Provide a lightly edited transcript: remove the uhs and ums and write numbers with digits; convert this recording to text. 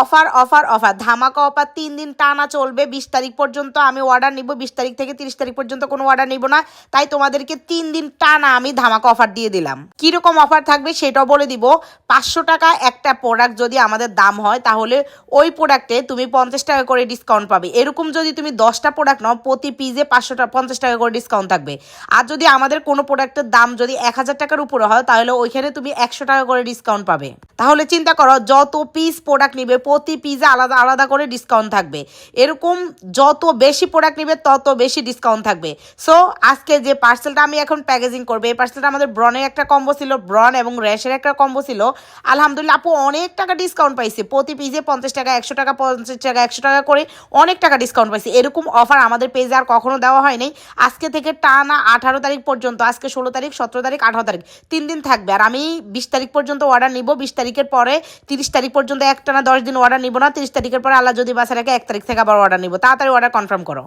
Offer offer offer ধামাকা offer 3 দিন টানা চলবে। 20 তারিখ পর্যন্ত আমি অর্ডার নিব, 20 তারিখ থেকে 30 তারিখ পর্যন্ত কোনো অর্ডার নিব না। তাই তোমাদেরকে 3 দিন টানা আমি ধামাকা অফার দিয়ে দিলাম। কিরকম অফার থাকবে সেটাও বলে দিব। 500 টাকা একটা প্রোডাক্ট যদি আমাদের দাম হয় তাহলে ওই প্রোডাক্টে তুমি 50 টাকা করে ডিসকাউন্ট পাবে। এরকম যদি তুমি 10টা প্রোডাক্ট নাও প্রতি পিসে 50 টাকা করে ডিসকাউন্ট থাকবে। আর যদি আমাদের কোনো প্রোডাক্টের দাম যদি 1000 টাকার উপরে হয় তাহলে ওইখানে তুমি 100 টাকা করে ডিসকাউন্ট পাবে। তাহলে চিন্তা করো, যত পিস প্রোডাক্ট নিবে প্রতি পিসে আলাদা আলাদা করে ডিসকাউন্ট থাকবে। এরকম যত বেশি প্রোডাক্ট নিবে তত বেশি ডিসকাউন্ট থাকবে। সো আজকে যে পার্সেলটা আমি এখন প্যাকেজিং করবো, এই পার্সেলটা আমাদের ব্রনের একটা কম্বো ছিল, ব্রন এবং র্যাশের একটা কম্বো ছিল। আলহামদুলিল্লাহ আপু অনেক টাকা ডিসকাউন্ট পাইছে। প্রতি পিসে 50 টাকা, 100 টাকা, 50 টাকা, 100 টাকা করে অনেক টাকা ডিসকাউন্ট পাইছে। এরকম অফার আমাদের পেজে আর কখনো দেওয়া হয়নি। আজকে থেকে টানা 18 তারিখ পর্যন্ত, আজকে 16 তারিখ, 17 তারিখ, 18 তারিখ 3 দিন থাকবে। আর আমি 20 তারিখ পর্যন্ত অর্ডার নিব। 20 তারিখের পরে 30 তারিখ পর্যন্ত একটানা 10 দিন অর্ডার নিব না। 30 তারিখের পরে আল্লাহ যদি বাসা রাখে 1 তারিখ থেকে আবার অর্ডার নিব। তাড়াতাড়ি অর্ডার কনফার্ম করো।